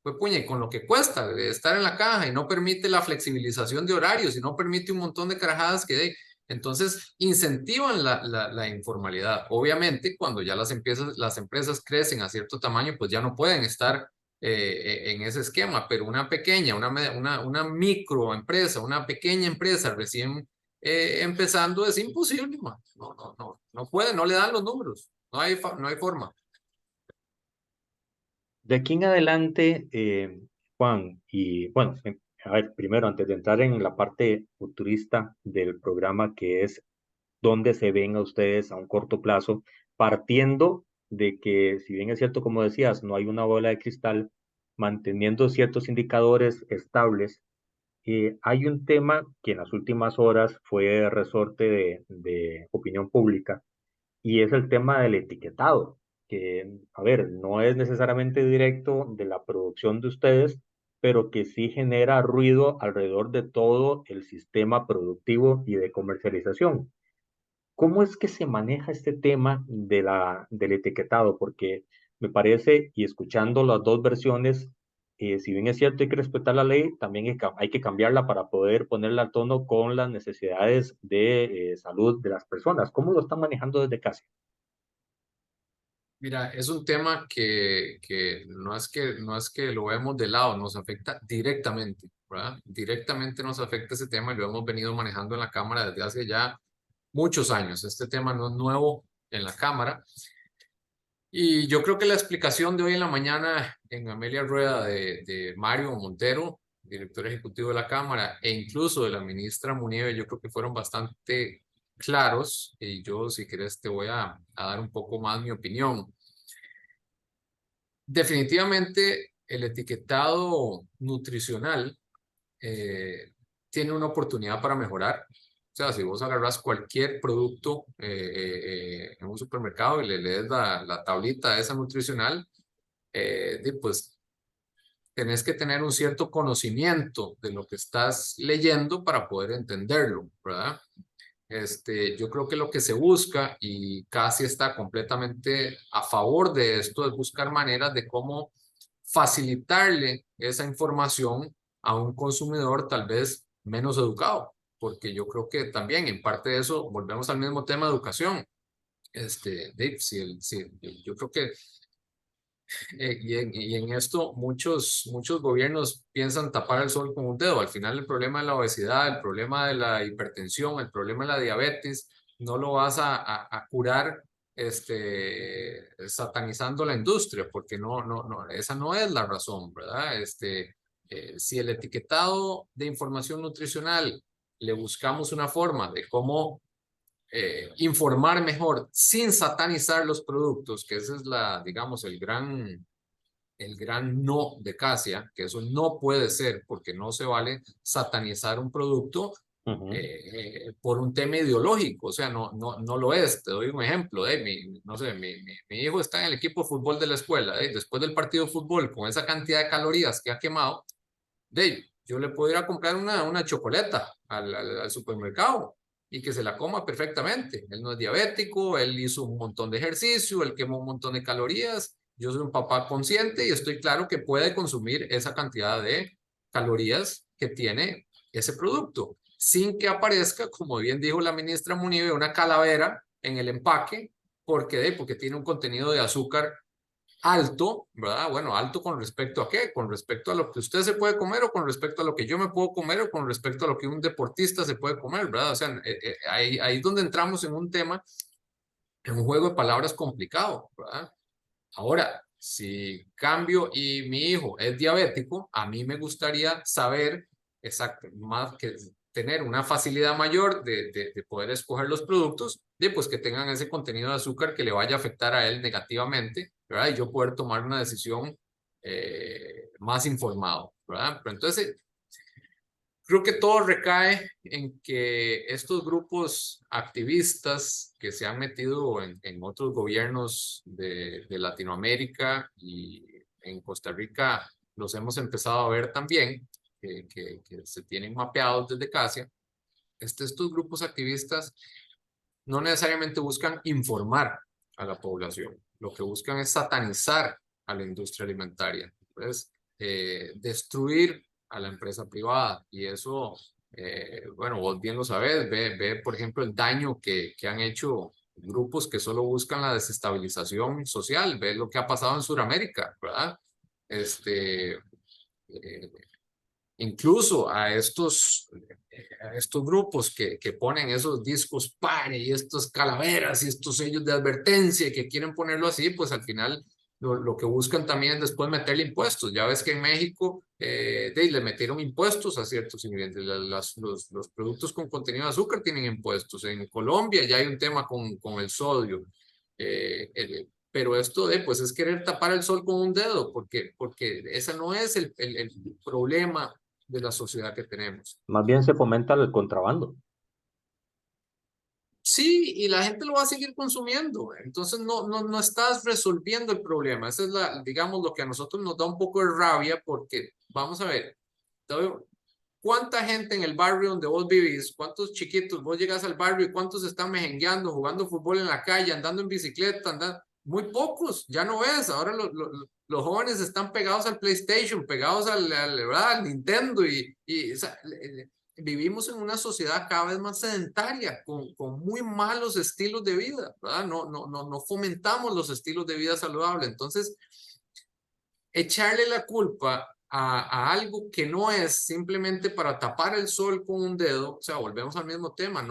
Pues puñe, con lo que cuesta de estar en la caja y no permite la flexibilización de horarios y no permite un montón de carajadas entonces incentivan la informalidad. Obviamente, cuando ya las empresas crecen a cierto tamaño, pues ya no pueden estar en ese esquema, pero una pequeña, una microempresa, una pequeña empresa recién empezando es imposible, man. No puede, no le dan los números, no hay forma. De aquí en adelante, Juan, y bueno, a ver, primero, antes de entrar en la parte futurista del programa, que es dónde se ven a ustedes a un corto plazo, partiendo de que, si bien es cierto, como decías, no hay una bola de cristal, manteniendo ciertos indicadores estables, hay un tema que en las últimas horas fue resorte de opinión pública y es el tema del etiquetado, que, a ver, no es necesariamente directo de la producción de ustedes, pero que sí genera ruido alrededor de todo el sistema productivo y de comercialización. ¿Cómo es que se maneja este tema del etiquetado? Porque me parece, y escuchando las dos versiones, si bien es cierto hay que respetar la ley, también hay que cambiarla para poder ponerla a tono con las necesidades de salud de las personas. ¿Cómo lo están manejando desde casa? Mira, es un tema que no es que lo vemos de lado, nos afecta directamente, ¿verdad? Directamente nos afecta ese tema y lo hemos venido manejando en la Cámara desde hace ya muchos años. Este tema no es nuevo en la Cámara. Y yo creo que la explicación de hoy en la mañana en Amelia Rueda de Mario Montero, director ejecutivo de la Cámara, e incluso de la ministra Munieve, yo creo que fueron bastante claros. Y yo, si quieres, te voy a dar un poco más mi opinión. Definitivamente, el etiquetado nutricional tiene una oportunidad para mejorar. O sea, si vos agarras cualquier producto en un supermercado y le lees la tablita esa nutricional, pues tenés que tener un cierto conocimiento de lo que estás leyendo para poder entenderlo, ¿verdad? Yo creo que lo que se busca, y casi está completamente a favor de esto, es buscar maneras de cómo facilitarle esa información a un consumidor tal vez menos educado, porque yo creo que también en parte de eso volvemos al mismo tema de educación. Yo creo que y en esto muchos gobiernos piensan tapar el sol con un dedo. Al final el problema de la obesidad, el problema de la hipertensión, el problema de la diabetes, no lo vas a curar satanizando la industria, porque no, esa no es la razón, ¿verdad? Si el etiquetado de información nutricional le buscamos una forma de cómo informar mejor sin satanizar los productos, que ese es digamos, el gran no de Casia, que eso no puede ser porque no se vale satanizar un producto por un tema ideológico, o sea, no lo es. Te doy un ejemplo, no sé, mi hijo está en el equipo de fútbol de la escuela, después del partido de fútbol, con esa cantidad de calorías que ha quemado, yo le puedo ir a comprar una chocoleta al supermercado y que se la coma perfectamente. Él no es diabético, él hizo un montón de ejercicio, él quemó un montón de calorías. Yo soy un papá consciente y estoy claro que puede consumir esa cantidad de calorías que tiene ese producto, sin que aparezca, como bien dijo la ministra Munive, una calavera en el empaque, porque tiene un contenido de azúcar alto, ¿verdad? Bueno, alto con respecto a qué, con respecto a lo que usted se puede comer o con respecto a lo que yo me puedo comer o con respecto a lo que un deportista se puede comer, ¿verdad? O sea, ahí es donde entramos en un tema, en un juego de palabras complicado, ¿verdad? Ahora, si cambio y mi hijo es diabético, a mí me gustaría saber exacto, más que tener una facilidad mayor de poder escoger los productos, pues que tengan ese contenido de azúcar que le vaya a afectar a él negativamente, ¿verdad? Y yo poder tomar una decisión más informado, ¿verdad? Pero entonces, creo que todo recae en que estos grupos activistas que se han metido en otros gobiernos de Latinoamérica y en Costa Rica los hemos empezado a ver también, que se tienen mapeados desde Casia. Estos grupos activistas no necesariamente buscan informar a la población, lo que buscan es satanizar a la industria alimentaria, entonces destruir a la empresa privada y eso, bueno, vos bien lo sabés, ve por ejemplo el daño que han hecho grupos que solo buscan la desestabilización social, ve lo que ha pasado en Sudamérica, ¿verdad? Eh, Incluso a estos grupos que ponen esos discos pare y estas calaveras y estos sellos de advertencia que quieren ponerlo así, pues al final lo que buscan también es después meterle impuestos. Ya ves que en México le metieron impuestos a ciertos ingredientes. Los productos con contenido de azúcar tienen impuestos. En Colombia ya hay un tema con el sodio. Pero esto pues es querer tapar el sol con un dedo, porque ese no es el problema de la sociedad que tenemos. Más bien se fomenta el contrabando. Sí, y la gente lo va a seguir consumiendo. Entonces no estás resolviendo el problema. Esa es digamos, lo que a nosotros nos da un poco de rabia porque, vamos a ver, ¿cuánta gente en el barrio donde vos vivís, cuántos chiquitos, vos llegas al barrio y cuántos están mejengueando, jugando fútbol en la calle, andando en bicicleta, andando? Muy pocos, ya no ves. Ahora los jóvenes están pegados al PlayStation, pegados al Nintendo o sea, vivimos en una sociedad cada vez más sedentaria, con muy malos estilos de vida, ¿verdad? No fomentamos los estilos de vida saludables. Entonces, echarle la culpa a algo que no es simplemente para tapar el sol con un dedo, o sea, volvemos al mismo tema,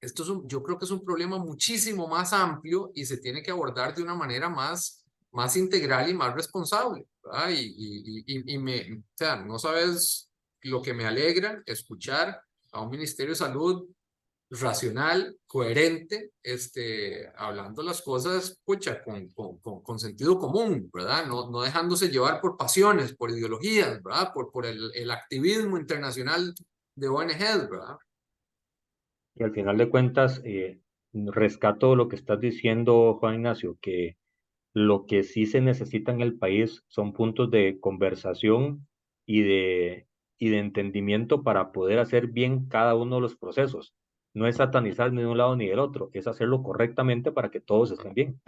esto es un, yo creo que es un problema muchísimo más amplio y se tiene que abordar de una manera más integral y más responsable, ¿verdad? O sea, no sabes lo que me alegra escuchar a un Ministerio de Salud racional, coherente, hablando las cosas, pucha, con sentido común, ¿verdad? No dejándose llevar por pasiones, por ideologías, ¿verdad? Por el activismo internacional de ONGs, ¿verdad? Y al final de cuentas, rescato lo que estás diciendo, Juan Ignacio, que lo que sí se necesita en el país son puntos de conversación y y de entendimiento para poder hacer bien cada uno de los procesos. No es satanizar ni de un lado ni del otro, es hacerlo correctamente para que todos estén bien.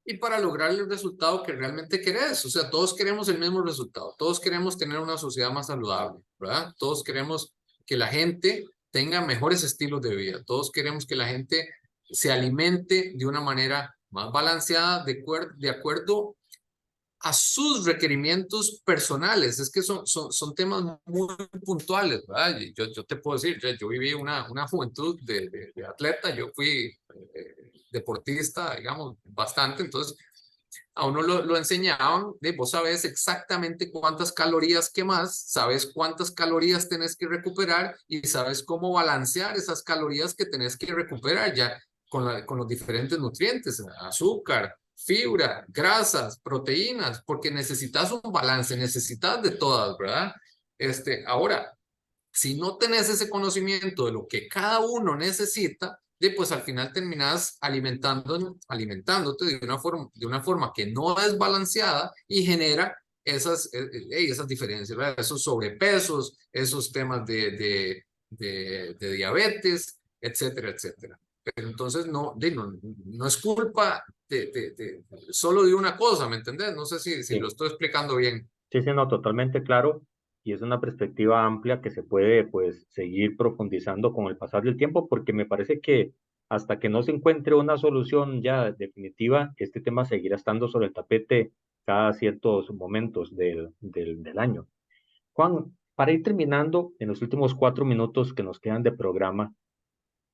Y para lograr el resultado que realmente querés. O sea, todos queremos el mismo resultado. Todos queremos tener una sociedad más saludable, ¿verdad? Todos queremos que la gente tenga mejores estilos de vida. Todos queremos que la gente se alimente de una manera más balanceada, de acuerdo a sus requerimientos personales. Es que son temas muy puntuales, ¿verdad? Yo te puedo decir, yo viví una juventud de atleta, yo fui deportista, digamos, bastante, entonces a uno lo enseñaban, vos sabes exactamente cuántas calorías quemas, sabes cuántas calorías tenés que recuperar y sabes cómo balancear esas calorías que tenés que recuperar ya con los diferentes nutrientes, azúcar, fibra, grasas, proteínas, porque necesitas un balance, necesitas de todas, ¿verdad? Ahora, si no tenés ese conocimiento de lo que cada uno necesita, pues al final terminás alimentándote de una forma que no es balanceada y genera esas diferencias, ¿verdad? Esos sobrepesos, esos temas de diabetes, etcétera, etcétera. Pero entonces no es culpa solo de una cosa, ¿me entendés? No sé si lo Sí, estoy explicando bien. sí, sí, no, totalmente claro. Y es una perspectiva amplia que se puede, pues, seguir profundizando con el pasar del tiempo, porque me parece que hasta que no se encuentre una solución ya definitiva, este tema seguirá estando sobre el tapete cada ciertos momentos del año. Juan, para ir terminando, en los últimos 4 minutos que nos quedan de programa,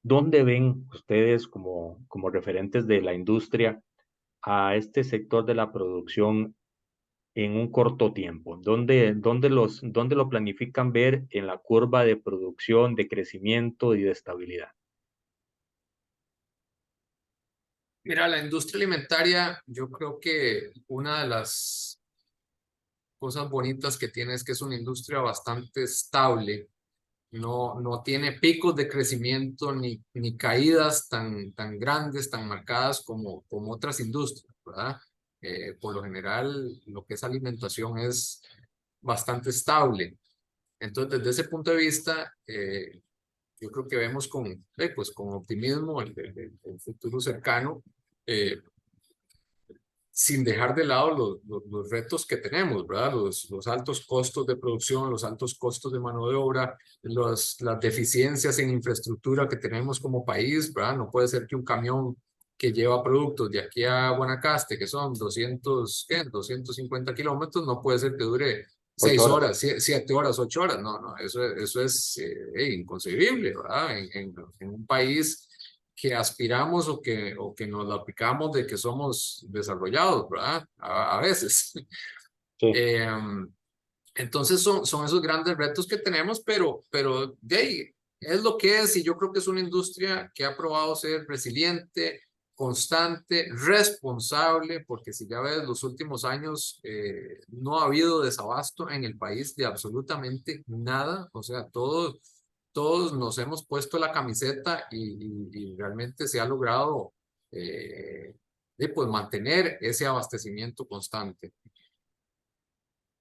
¿dónde ven ustedes como referentes de la industria a este sector de la producción en un corto tiempo? ¿Dónde lo planifican ver en la curva de producción, de crecimiento y de estabilidad? Mira, la industria alimentaria, yo creo que una de las cosas bonitas que tiene es que es una industria bastante estable. No tiene picos de crecimiento ni caídas tan grandes, tan marcadas como otras industrias, ¿verdad? Por lo general, lo que es alimentación es bastante estable. Entonces, desde ese punto de vista, yo creo que vemos pues, con optimismo el futuro cercano. Eh, Sin dejar de lado los retos que tenemos, ¿verdad? Los altos costos de producción, los altos costos de mano de obra, las deficiencias en infraestructura que tenemos como país, ¿verdad? No puede ser que un camión que lleva productos de aquí a Guanacaste, que son 250 kilómetros, no puede ser que dure 8 6 horas. horas, 7 horas, 8 horas. No, eso es inconcebible, ¿verdad? En un país que aspiramos o que nos lo aplicamos de que somos desarrollados, ¿verdad? A veces. Sí, Eh, entonces son esos grandes retos que tenemos, pero de ahí es lo que es y yo creo que es una industria que ha probado ser resiliente, constante, responsable, porque si ya ves los últimos años no ha habido desabasto en el país de absolutamente nada, o sea, todos nos hemos puesto la camiseta y realmente se ha logrado pues mantener ese abastecimiento constante.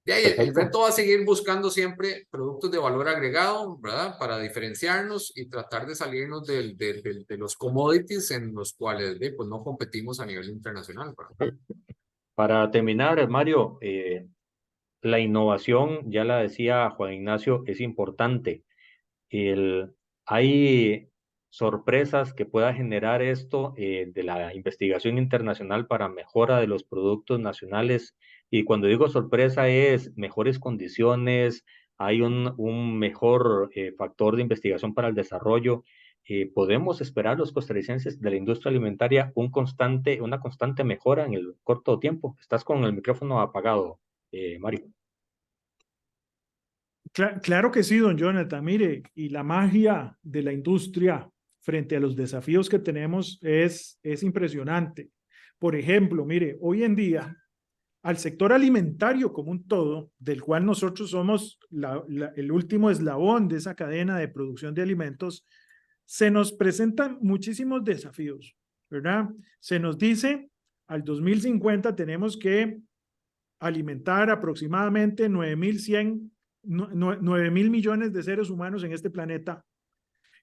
De ahí, el perfecto. reto va a seguir buscando siempre productos de valor agregado, ¿verdad? Para diferenciarnos y tratar de salirnos de los commodities en los cuales pues no competimos a nivel internacional, ¿verdad? Para terminar, Mario, la innovación, ya la decía Juan Ignacio, es importante. El, hay sorpresas que pueda generar esto de la investigación internacional para mejora de los productos nacionales. Y cuando digo sorpresa es mejores condiciones, hay un mejor factor de investigación para el desarrollo. Podemos esperar los costarricenses de la industria alimentaria una constante mejora en el corto tiempo. Estás con el micrófono apagado, Mario. Claro que sí, don Jonathan. Mire, y la magia de la industria frente a los desafíos que tenemos es impresionante. Por ejemplo, mire, hoy en día, al sector alimentario como un todo, del cual nosotros somos el último eslabón de esa cadena de producción de alimentos, se nos presentan muchísimos desafíos, ¿verdad? Se nos dice, al 2050 tenemos que alimentar aproximadamente 9.000 millones de seres humanos en este planeta.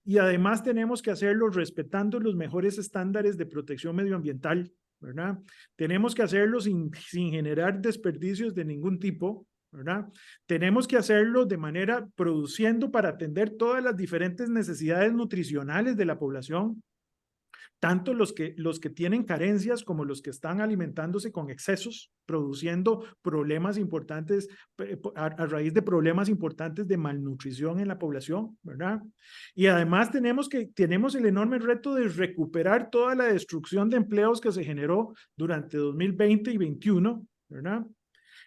Y además tenemos que hacerlo respetando los mejores estándares de protección medioambiental, ¿verdad? Tenemos que hacerlo sin generar desperdicios de ningún tipo, ¿verdad? Tenemos que hacerlo de manera produciendo para atender todas las diferentes necesidades nutricionales de la población, tanto los que tienen carencias como los que están alimentándose con excesos, produciendo problemas importantes a raíz de problemas importantes de malnutrición en la población, ¿verdad? Y además tenemos el enorme reto de recuperar toda la destrucción de empleos que se generó durante 2020 y 2021, ¿verdad?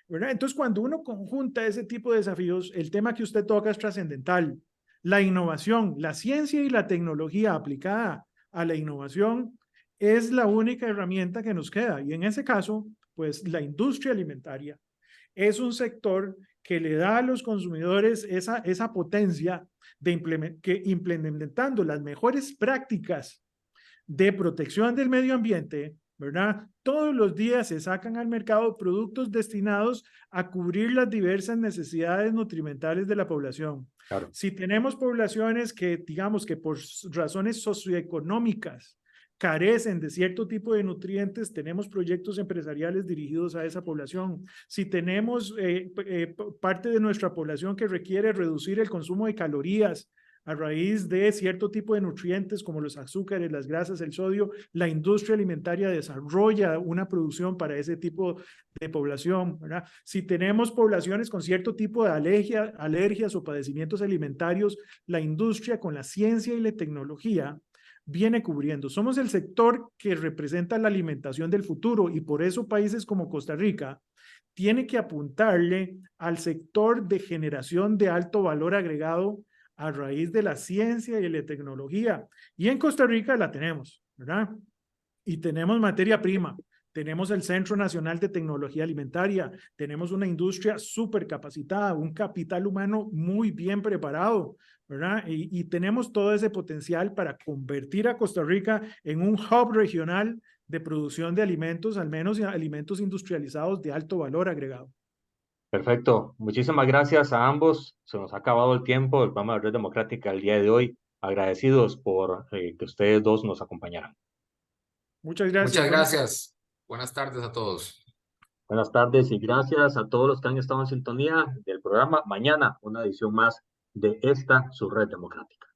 ¿Verdad? Entonces, cuando uno conjunta ese tipo de desafíos, el tema que usted toca es trascendental. La innovación, la ciencia y la tecnología aplicada a la innovación es la única herramienta que nos queda. Y en ese caso, pues la industria alimentaria es un sector que le da a los consumidores esa potencia de implementando las mejores prácticas de protección del medio ambiente, ¿verdad? Todos los días se sacan al mercado productos destinados a cubrir las diversas necesidades nutrimentales de la población. Claro. Si tenemos poblaciones que, digamos que por razones socioeconómicas carecen de cierto tipo de nutrientes, tenemos proyectos empresariales dirigidos a esa población. Si tenemos parte de nuestra población que requiere reducir el consumo de calorías a raíz de cierto tipo de nutrientes como los azúcares, las grasas, el sodio, la industria alimentaria desarrolla una producción para ese tipo de población, ¿verdad? Si tenemos poblaciones con cierto tipo de alergias o padecimientos alimentarios, la industria con la ciencia y la tecnología viene cubriendo. Somos el sector que representa la alimentación del futuro y por eso países como Costa Rica tiene que apuntarle al sector de generación de alto valor agregado a raíz de la ciencia y la tecnología. Y en Costa Rica la tenemos, ¿verdad? Y tenemos materia prima, tenemos el Centro Nacional de Tecnología Alimentaria, tenemos una industria súper capacitada, un capital humano muy bien preparado, ¿verdad? Y tenemos todo ese potencial para convertir a Costa Rica en un hub regional de producción de alimentos, al menos alimentos industrializados de alto valor agregado. Perfecto. Muchísimas gracias a ambos. Se nos ha acabado el tiempo del programa de Red Democrática el día de hoy. Agradecidos por que ustedes dos nos acompañaran. Muchas gracias. Muchas gracias. Buenas tardes a todos. Buenas tardes y gracias a todos los que han estado en sintonía del programa. Mañana una edición más de esta, su Red Democrática.